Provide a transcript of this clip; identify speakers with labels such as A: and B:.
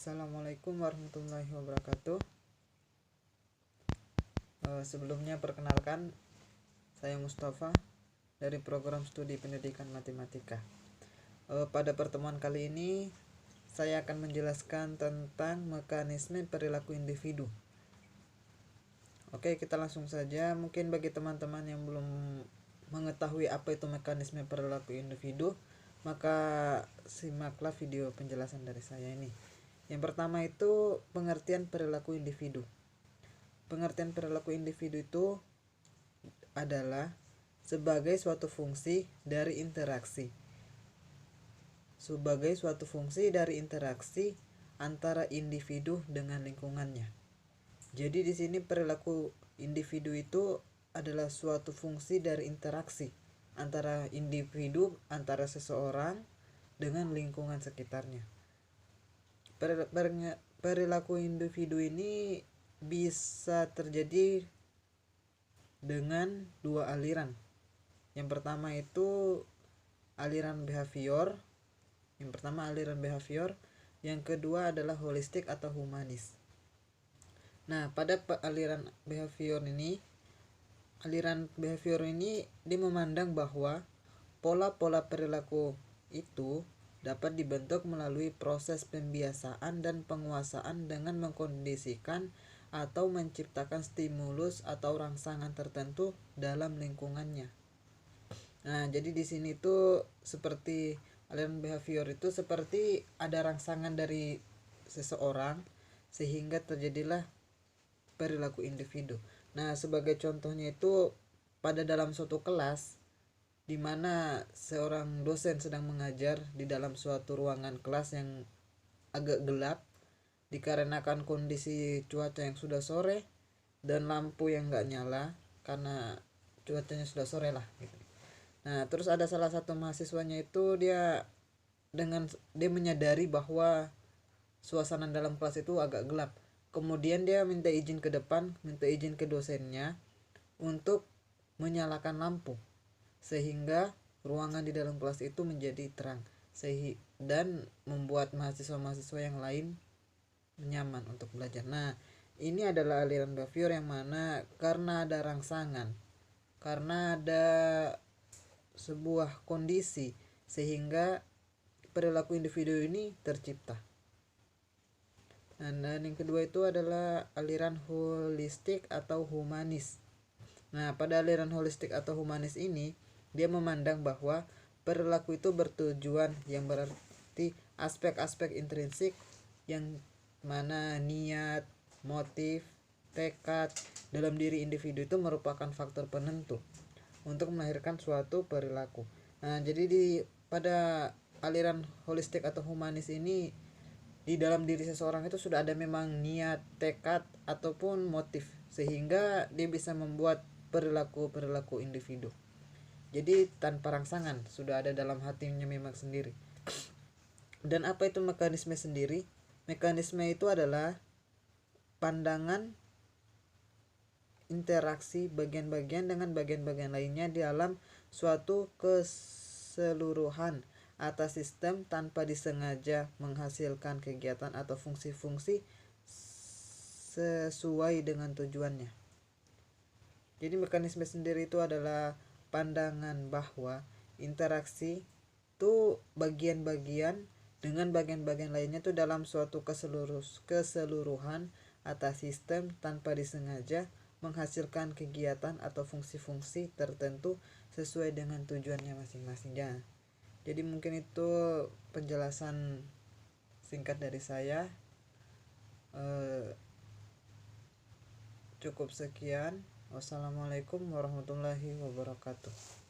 A: Assalamualaikum warahmatullahi wabarakatuh. Sebelumnya perkenalkan, saya Mustafa dari program studi pendidikan matematika. Pada pertemuan kali ini saya akan menjelaskan tentang mekanisme perilaku individu. Oke, kita langsung saja. Mungkin bagi teman-teman yang belum mengetahui apa itu mekanisme perilaku individu, maka simaklah video penjelasan dari saya ini. Yang pertama itu pengertian perilaku individu. Pengertian perilaku individu itu adalah sebagai suatu fungsi dari interaksi. Sebagai suatu fungsi dari interaksi antara individu dengan lingkungannya. Jadi di sini perilaku individu itu adalah suatu fungsi dari interaksi antara individu, antara seseorang dengan lingkungan sekitarnya. Perilaku individu ini bisa terjadi dengan dua aliran. Yang pertama itu aliran behavior. Yang kedua adalah holistik atau humanis. Nah, pada aliran behavior ini dia memandang bahwa pola-pola perilaku itu dapat dibentuk melalui proses pembiasaan dan penguasaan dengan mengkondisikan atau menciptakan stimulus atau rangsangan tertentu dalam lingkungannya. Nah, jadi di sini tuh seperti aliran behavior itu seperti ada rangsangan dari seseorang sehingga terjadilah perilaku individu. Nah, sebagai contohnya itu pada dalam suatu kelas di mana seorang dosen sedang mengajar di dalam suatu ruangan kelas yang agak gelap dikarenakan kondisi cuaca yang sudah sore dan lampu yang nggak nyala karena cuacanya sudah sore lah gitu. Nah, terus ada salah satu mahasiswanya itu dia menyadari bahwa suasana dalam kelas itu agak gelap. Kemudian dia minta izin ke depan, minta izin ke dosennya untuk menyalakan lampu sehingga ruangan di dalam kelas itu menjadi terang dan membuat mahasiswa-mahasiswa yang lain nyaman untuk belajar. Nah, ini adalah aliran behavior yang mana karena ada rangsangan, karena ada sebuah kondisi sehingga perilaku individu ini tercipta. Dan yang kedua itu adalah aliran holistik atau humanis. Nah, pada aliran holistik atau humanis ini dia memandang bahwa perilaku itu bertujuan, yang berarti aspek-aspek intrinsik yang mana niat, motif, tekad dalam diri individu itu merupakan faktor penentu untuk melahirkan suatu perilaku. Nah, jadi pada aliran holistik atau humanis ini di dalam diri seseorang itu sudah ada memang niat, tekad ataupun motif sehingga dia bisa membuat perilaku individu. Jadi tanpa rangsangan sudah ada dalam hatinya memang sendiri. Dan apa itu mekanisme sendiri? Mekanisme itu adalah pandangan interaksi bagian-bagian dengan bagian-bagian lainnya di dalam suatu keseluruhan atas sistem tanpa disengaja menghasilkan kegiatan atau fungsi-fungsi sesuai dengan tujuannya. Jadi mekanisme sendiri itu adalah pandangan bahwa interaksi itu bagian-bagian dengan bagian-bagian lainnya itu dalam suatu keseluruhan atas sistem tanpa disengaja menghasilkan kegiatan atau fungsi-fungsi tertentu sesuai dengan tujuannya masing-masing. Jadi mungkin itu penjelasan singkat dari saya. Cukup sekian. Wassalamualaikum warahmatullahi wabarakatuh.